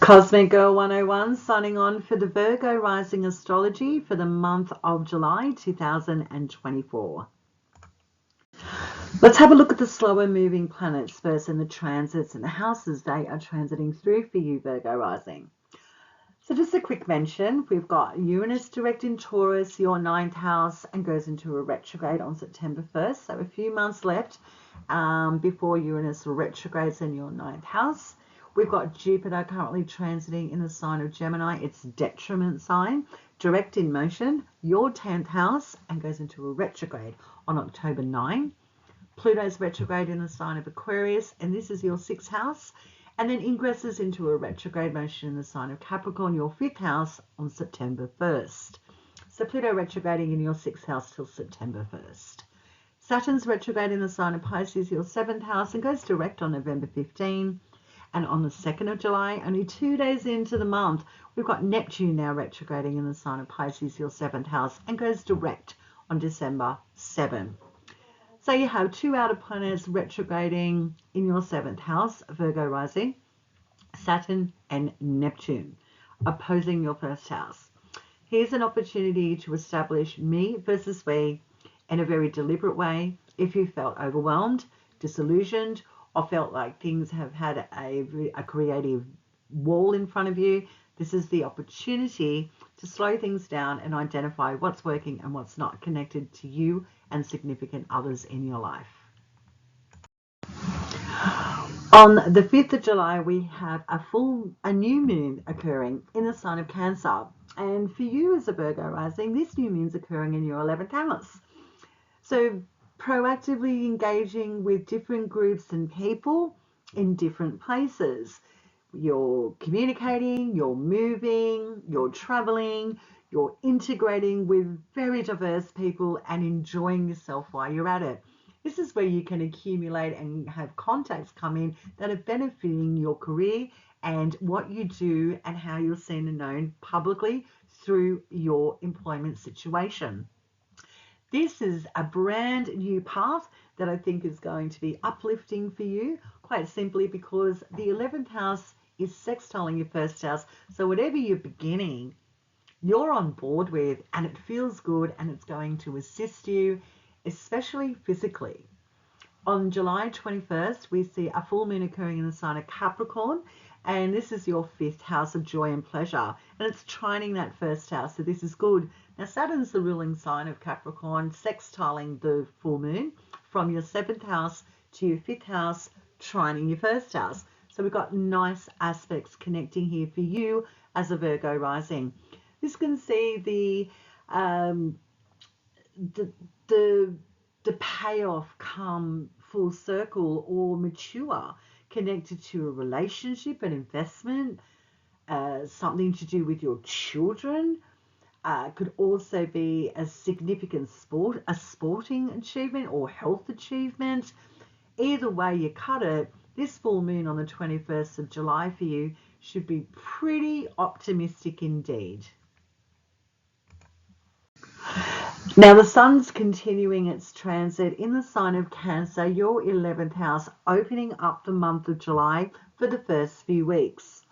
Cosmic Girl 101 signing on for the Virgo Rising Astrology for the month of July 2024. Let's have a look at the slower moving planets first and the transits and the houses they are transiting through for you, Virgo Rising. So just a quick mention, we've got Uranus direct in Taurus, your 9th house, and goes into a retrograde on September 1st. So a few months left before Uranus retrogrades in your 9th house. We've got Jupiter currently transiting in the sign of Gemini, its detriment sign, direct in motion, your 10th house, and goes into a retrograde on October 9. Pluto's retrograde in the sign of Aquarius, and this is your 6th house, and then ingresses into a retrograde motion in the sign of Capricorn, your 5th house, on September 1st. So Pluto retrograding in your 6th house till September 1st. Saturn's retrograde in the sign of Pisces, your 7th house, and goes direct on November 15. And on the 2nd of July, only 2 days into the month, we've got Neptune now retrograding in the sign of Pisces, your 7th house, and goes direct on December 7. So you have two outer planets retrograding in your 7th house, Virgo Rising, Saturn and Neptune, opposing your 1st house. Here's an opportunity to establish me versus we in a very deliberate way. If you felt overwhelmed, disillusioned, or felt like things have had a creative wall in front of you, this is the opportunity to slow things down and identify what's working and what's not connected to you and significant others in your life. On the 5th of July, we have a new moon occurring in the sign of Cancer. And for you as a Virgo rising, this new moon is occurring in your 11th house. So proactively engaging with different groups and people in different places. You're communicating, you're moving, you're traveling, you're integrating with very diverse people and enjoying yourself while you're at it. This is where you can accumulate and have contacts come in that are benefiting your career and what you do and how you're seen and known publicly through your employment situation. This is a brand new path that I think is going to be uplifting for you, quite simply because the 11th house is sextiling your 1st house. So whatever you're beginning, you're on board with, and it feels good, and it's going to assist you, especially physically. On July 21st, we see a full moon occurring in the sign of Capricorn, and this is your 5th house of joy and pleasure, and it's trining that 1st house, so this is good. Now Saturn's the ruling sign of Capricorn, sextiling the full moon from your 7th house to your 5th house, trining your 1st house. So we've got nice aspects connecting here for you as a Virgo rising. This can see the payoff come full circle or mature, connected to a relationship, an investment, something to do with your children. Could also be a significant a sporting achievement or health achievement. Either way you cut it, this full moon on the 21st of July for you should be pretty optimistic indeed. Now the sun's continuing its transit in the sign of Cancer, your 11th house, opening up the month of July for the first few weeks.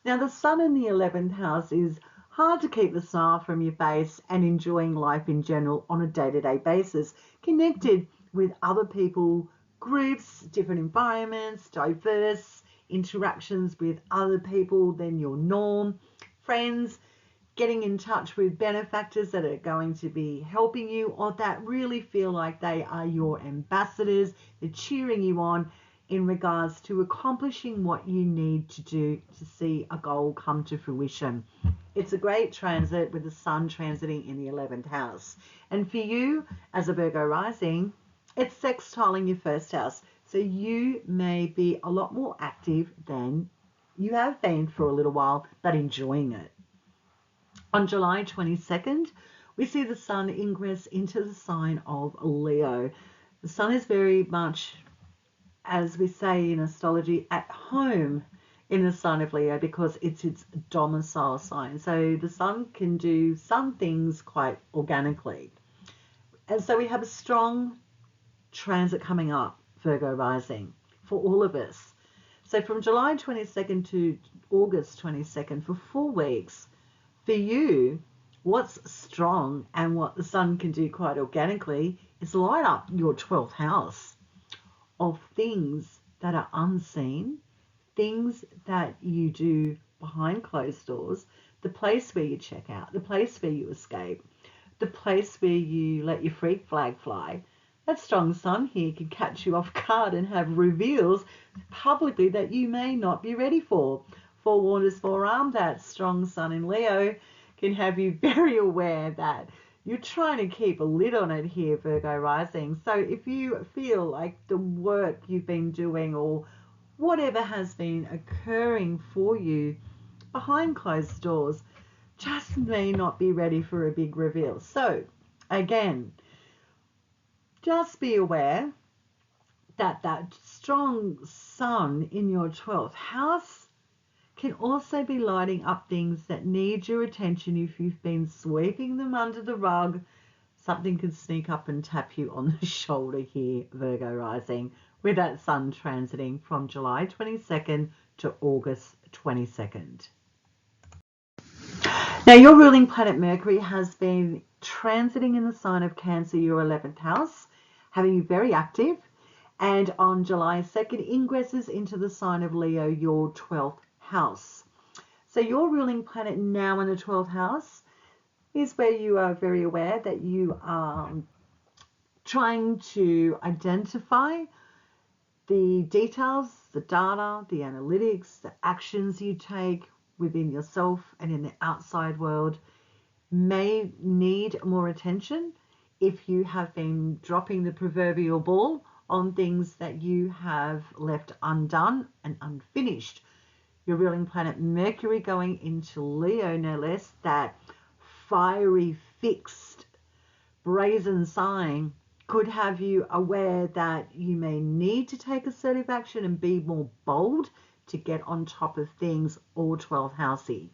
Now the sun in the 11th house is hard to keep the smile from your face and enjoying life in general on a day-to-day basis, connected with other people, groups, different environments, diverse interactions with other people than your norm, friends, getting in touch with benefactors that are going to be helping you or that really feel like they are your ambassadors. They're cheering you on in regards to accomplishing what you need to do to see a goal come to fruition. It's a great transit with the sun transiting in the 11th house. And for you as a Virgo rising, it's sextiling your 1st house. So you may be a lot more active than you have been for a little while, but enjoying it. On July 22nd, we see the sun ingress into the sign of Leo. The sun is very much, as we say in astrology, at home in the sign of Leo because it's its domicile sign. So the sun can do some things quite organically. And so we have a strong transit coming up, Virgo rising, for all of us. So from July 22nd to August 22nd, for 4 weeks, for you, what's strong and what the sun can do quite organically is light up your 12th house of things that are unseen, things that you do behind closed doors, the place where you check out, the place where you escape, the place where you let your freak flag fly. That strong sun here can catch you off guard and have reveals publicly that you may not be ready for. Forewarned is forearmed. That strong sun in Leo can have you very aware that you're trying to keep a lid on it here, Virgo rising. So if you feel like the work you've been doing or whatever has been occurring for you behind closed doors just may not be ready for a big reveal. So again, just be aware that that strong sun in your 12th house can also be lighting up things that need your attention. If you've been sweeping them under the rug, something could sneak up and tap you on the shoulder here, Virgo rising, with that sun transiting from July 22nd to August 22nd. Now, your ruling planet Mercury has been transiting in the sign of Cancer, your 11th house, having you very active, and on July 2nd ingresses into the sign of Leo, your 12th house. So your ruling planet now in the 12th house is where you are very aware that you are trying to identify the details, the data, the analytics, the actions you take within yourself and in the outside world may need more attention if you have been dropping the proverbial ball on things that you have left undone and unfinished. Your ruling planet Mercury going into Leo, no less, that fiery, fixed, brazen sign could have you aware that you may need to take assertive action and be more bold to get on top of things, all 12 housey.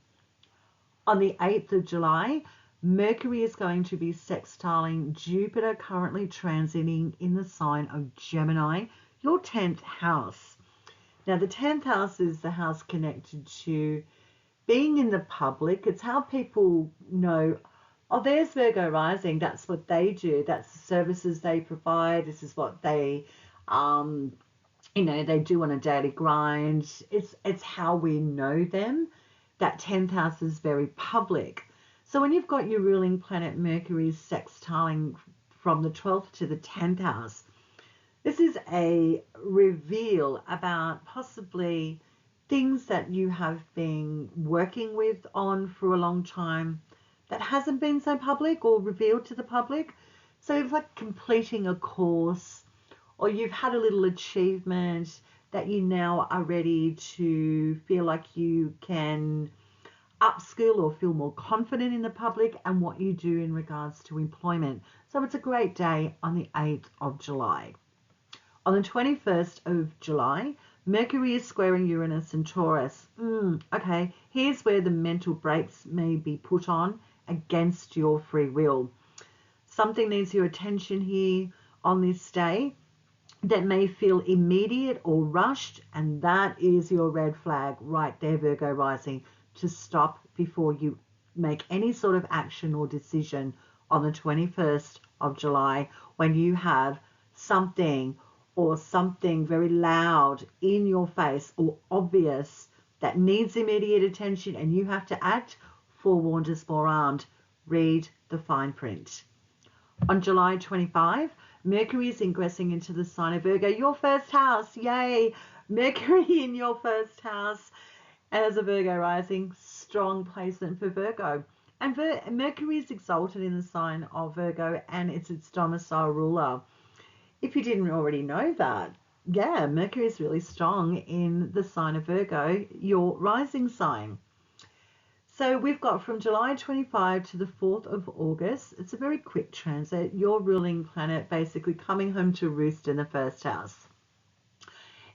On the 8th of July, Mercury is going to be sextiling Jupiter, currently transiting in the sign of Gemini, your 10th house. Now, the 10th house is the house connected to being in the public. It's how people know, oh, there's Virgo rising. That's what they do. That's the services they provide. This is what they, they do on a daily grind. It's how we know them. That 10th house is very public. So when you've got your ruling planet Mercury sextiling from the 12th to the 10th house, this is a reveal about possibly things that you have been working with on for a long time that hasn't been so public or revealed to the public. So it's like completing a course, or you've had a little achievement that you now are ready to feel like you can upskill or feel more confident in the public and what you do in regards to employment. So it's a great day on the 8th of July. On the 21st of July, Mercury is squaring Uranus and Taurus. Okay, here's where the mental brakes may be put on against your free will. Something needs your attention here on this day that may feel immediate or rushed, and that is your red flag right there, Virgo rising, to stop before you make any sort of action or decision on the 21st of July when you have something or something very loud in your face or obvious that needs immediate attention and you have to act. Forewarned is forearmed. Read the fine print. On July 25, Mercury is ingressing into the sign of Virgo, your first house. Yay! Mercury in your first house. As a Virgo rising, strong placement for Virgo. And Mercury is exalted in the sign of Virgo and it's its domicile ruler. If you didn't already know that, yeah, Mercury is really strong in the sign of Virgo, your rising sign. So we've got from July 25 to the 4th of August. It's a very quick transit. Your ruling planet basically coming home to roost in the first house.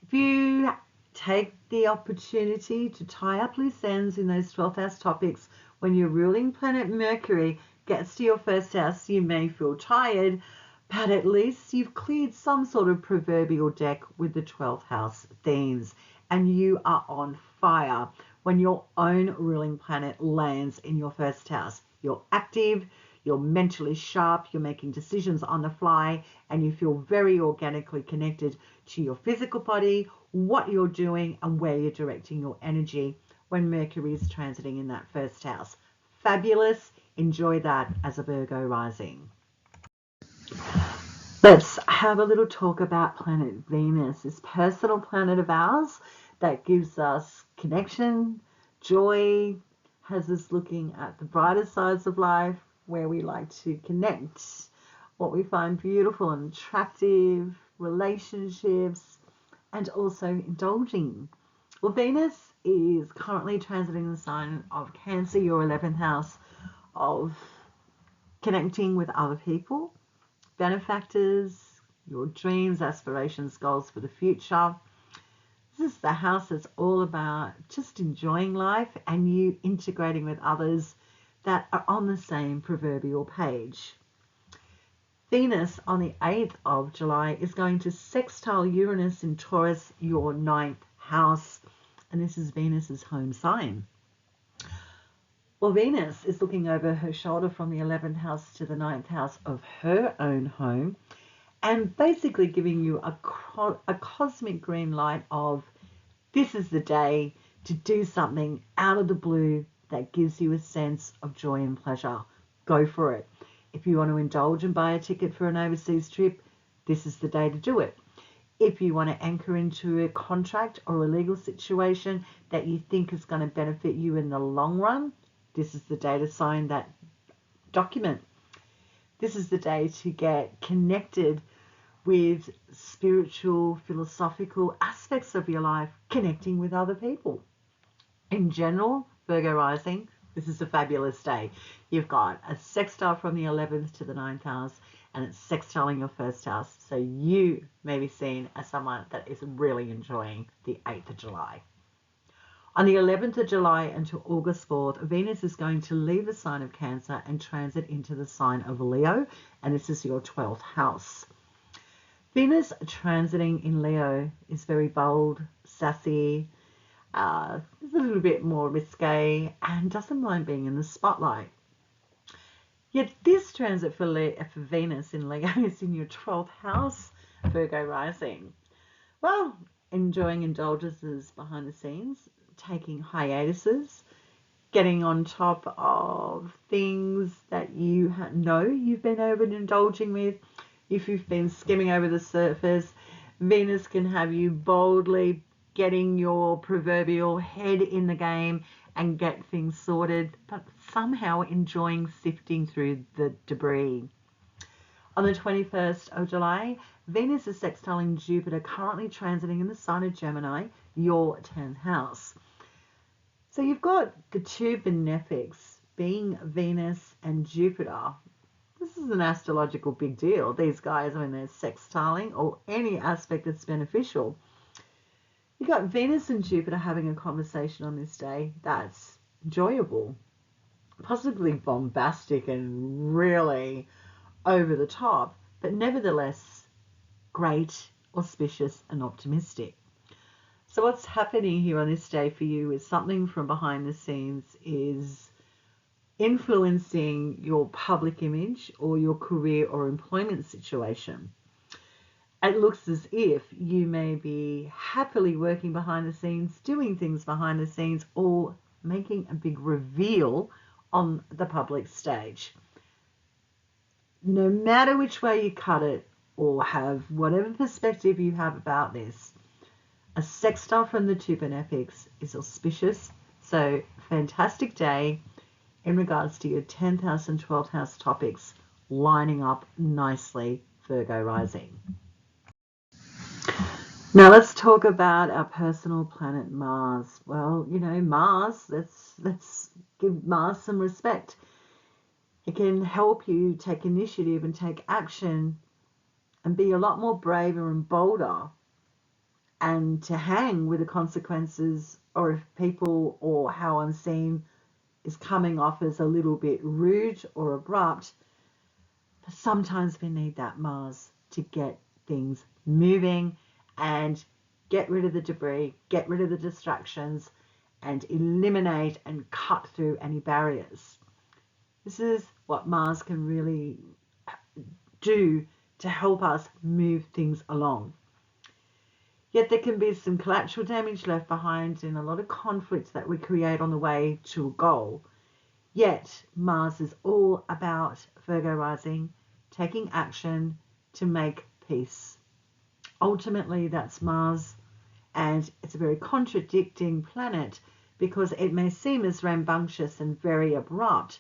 If you take the opportunity to tie up loose ends in those 12th house topics, when your ruling planet Mercury gets to your first house, you may feel tired, but at least you've cleared some sort of proverbial deck with the 12th house themes. and you are on fire when your own ruling planet lands in your first house. You're active, you're mentally sharp, you're making decisions on the fly, and you feel very organically connected to your physical body, what you're doing, and where you're directing your energy when Mercury is transiting in that first house. Fabulous. Enjoy that as a Virgo rising. Let's have a little talk about planet Venus, this personal planet of ours that gives us connection, joy, has us looking at the brighter sides of life, where we like to connect, what we find beautiful and attractive, relationships, and also indulging. Well, Venus is currently transiting the sign of Cancer, your 11th house of connecting with other people, benefactors, your dreams, aspirations, goals for the future. This is the house that's all about just enjoying life and you integrating with others that are on the same proverbial page. Venus on the 8th of July is going to sextile Uranus in Taurus, your 9th house, and this is Venus's home sign. Well, Venus is looking over her shoulder from the 11th house to the 9th house of her own home and basically giving you a cosmic green light of this is the day to do something out of the blue that gives you a sense of joy and pleasure. Go for it. If you want to indulge and buy a ticket for an overseas trip, this is the day to do it. If you want to anchor into a contract or a legal situation that you think is going to benefit you in the long run, this is the day to sign that document. This is the day to get connected with spiritual, philosophical aspects of your life, connecting with other people. In general, Virgo rising, this is a fabulous day. You've got a sextile from the 11th to the 9th house, and it's sextiling your first house. So you may be seen as someone that is really enjoying the 8th of July. On the 11th of July until August 4th, Venus is going to leave the sign of Cancer and transit into the sign of Leo, and this is your 12th house. Venus transiting in Leo is very bold, sassy, is a little bit more risque, and doesn't mind being in the spotlight. Yet this transit for Venus in Leo is in your 12th house, Virgo rising. Well, enjoying indulgences behind the scenes, taking hiatuses, getting on top of things that you know you've been overindulging with. If you've been skimming over the surface, Venus can have you boldly getting your proverbial head in the game and get things sorted, but somehow enjoying sifting through the debris. On the 21st of July, Venus is sextiling Jupiter, currently transiting in the sign of Gemini, your 10th house. So you've got the two benefics being Venus and Jupiter. This is an astrological big deal. These guys, when they're sextiling or any aspect that's beneficial, you've got Venus and Jupiter having a conversation on this day that's enjoyable, possibly bombastic and really over the top, but nevertheless great, auspicious and optimistic. So what's happening here on this day for you is something from behind the scenes is influencing your public image or your career or employment situation. It looks as if you may be happily working behind the scenes, doing things behind the scenes, or making a big reveal on the public stage. No matter which way you cut it or have whatever perspective you have about this, a sextile from the two benefics is auspicious. So fantastic day in regards to your 10th house and 12th house topics lining up nicely, Virgo rising. Now let's talk about our personal planet Mars. Well, you know, Mars, let's give Mars some respect. It can help you take initiative and take action and be a lot more braver and bolder, and to hang with the consequences, or if people or how I'm seen is coming off as a little bit rude or abrupt. But sometimes we need that Mars to get things moving and get rid of the debris, get rid of the distractions, and eliminate and cut through any barriers. This is what Mars can really do to help us move things along. Yet there can be some collateral damage left behind in a lot of conflicts that we create on the way to a goal. Yet Mars is all about Virgo rising, taking action to make peace. Ultimately, that's Mars, and it's a very contradicting planet because it may seem as rambunctious and very abrupt,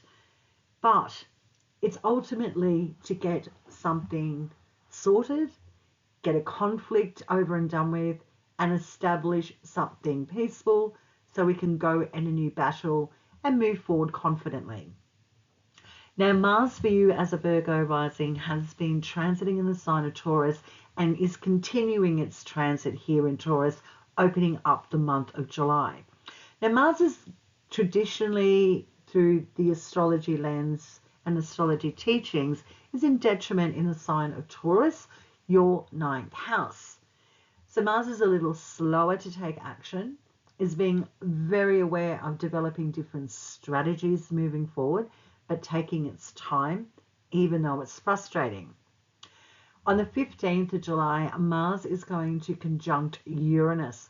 but it's ultimately to get something sorted, get a conflict over and done with, and establish something peaceful so we can go in a new battle and move forward confidently. Now, Mars for you as a Virgo rising has been transiting in the sign of Taurus and is continuing its transit here in Taurus, opening up the month of July. Now, Mars is traditionally, through the astrology lens and astrology teachings, is in detriment in the sign of Taurus, your 9th house. So Mars is a little slower to take action, is being very aware of developing different strategies moving forward, but taking its time, even though it's frustrating. On the 15th of July, Mars is going to conjunct Uranus.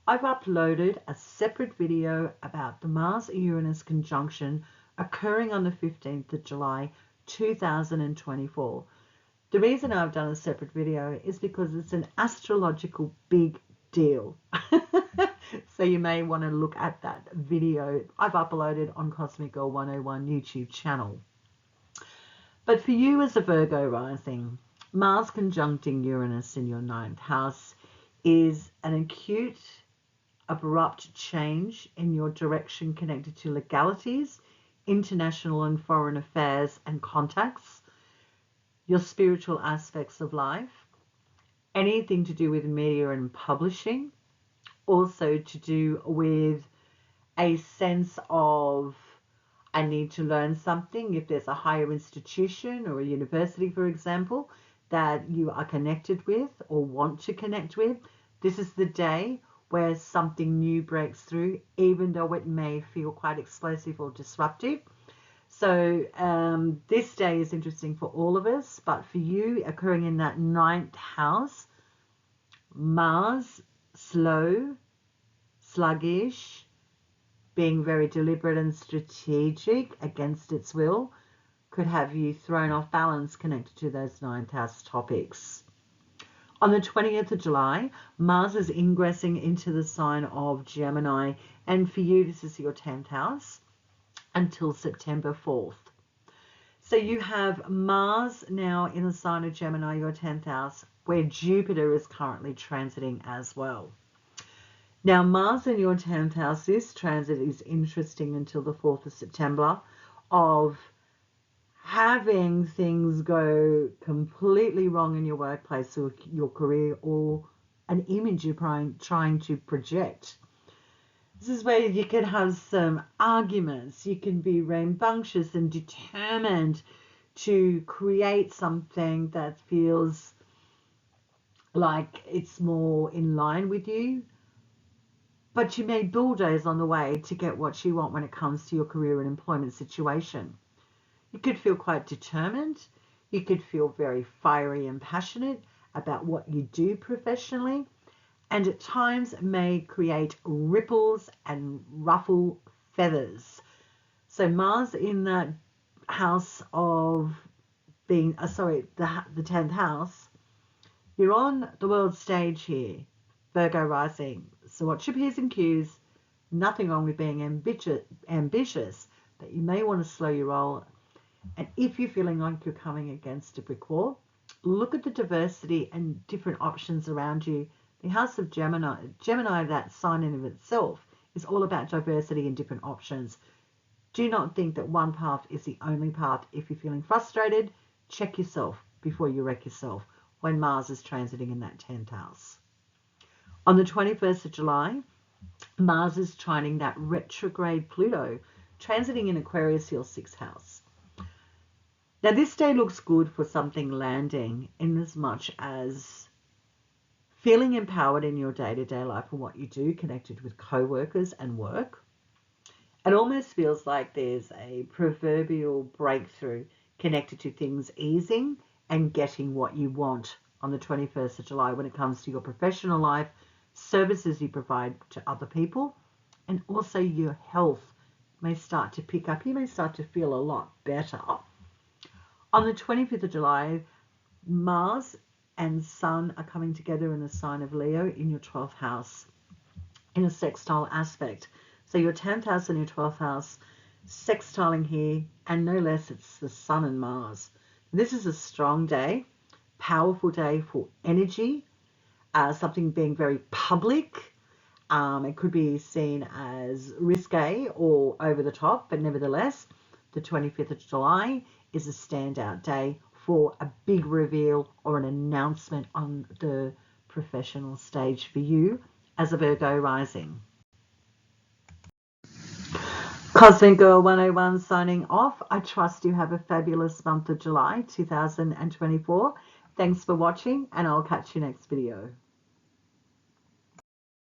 I've uploaded a separate video about the Mars-Uranus conjunction occurring on the 15th of July, 2024. The reason I've done a separate video is because it's an astrological big deal. So you may want to look at that video I've uploaded on Cosmic Girl 101 YouTube channel. But for you as a Virgo rising, Mars conjuncting Uranus in your 9th house is an acute, abrupt change in your direction connected to legalities, international and foreign affairs and contacts, your spiritual aspects of life, anything to do with media and publishing, also to do with a sense of I need to learn something. If there's a higher institution or a university, for example, that you are connected with or want to connect with, this is the day where something new breaks through, even though it may feel quite explosive or disruptive. So this day is interesting for all of us, but for you, occurring in that 9th house, Mars, slow, sluggish, being very deliberate and strategic against its will, could have you thrown off balance connected to those 9th house topics. On the 20th of July, Mars is ingressing into the sign of Gemini, and for you, this is your 10th house until September 4th. So you have Mars now in the sign of Gemini, your 10th house, where Jupiter is currently transiting as well. Now, Mars in your 10th house, this transit is interesting until the 4th of September, of having things go completely wrong in your workplace or your career or an image you're trying to project. This is where you can have some arguments. You can be rambunctious and determined to create something that feels like it's more in line with you. But you may bulldoze on the way to get what you want when it comes to your career and employment situation. You could feel quite determined. You could feel very fiery and passionate about what you do professionally, and at times may create ripples and ruffle feathers. So Mars in that house of being, the 10th house, you're on the world stage here, Virgo rising. So watch your P's and Q's. Nothing wrong with being ambitious, but you may want to slow your roll. And if you're feeling like you're coming against a brick wall, look at the diversity and different options around you. The house of Gemini, that sign in of itself, is all about diversity and different options. Do not think that one path is the only path. If you're feeling frustrated, check yourself before you wreck yourself when Mars is transiting in that 10th house. On the 21st of July, Mars is trining that retrograde Pluto, transiting in Aquarius, your 6th house. Now, this day looks good for something landing in as much as feeling empowered in your day-to-day life and what you do, connected with co-workers and work. It almost feels like there's a proverbial breakthrough connected to things easing and getting what you want on the 21st of July when it comes to your professional life, services you provide to other people, and also your health may start to pick up. You may start to feel a lot better. On the 25th of July, Mars and Sun are coming together in the sign of Leo in your 12th house in a sextile aspect. So your 10th house and your 12th house sextiling here, and no less, it's the Sun and Mars. This is a strong day, powerful day for energy, something being very public. It could be seen as risque or over the top, but nevertheless, the 25th of July is a standout day for a big reveal or an announcement on the professional stage for you as a Virgo rising. Cosmic Girl 101 signing off. I trust you have a fabulous month of July 2024. Thanks for watching, and I'll catch you next video.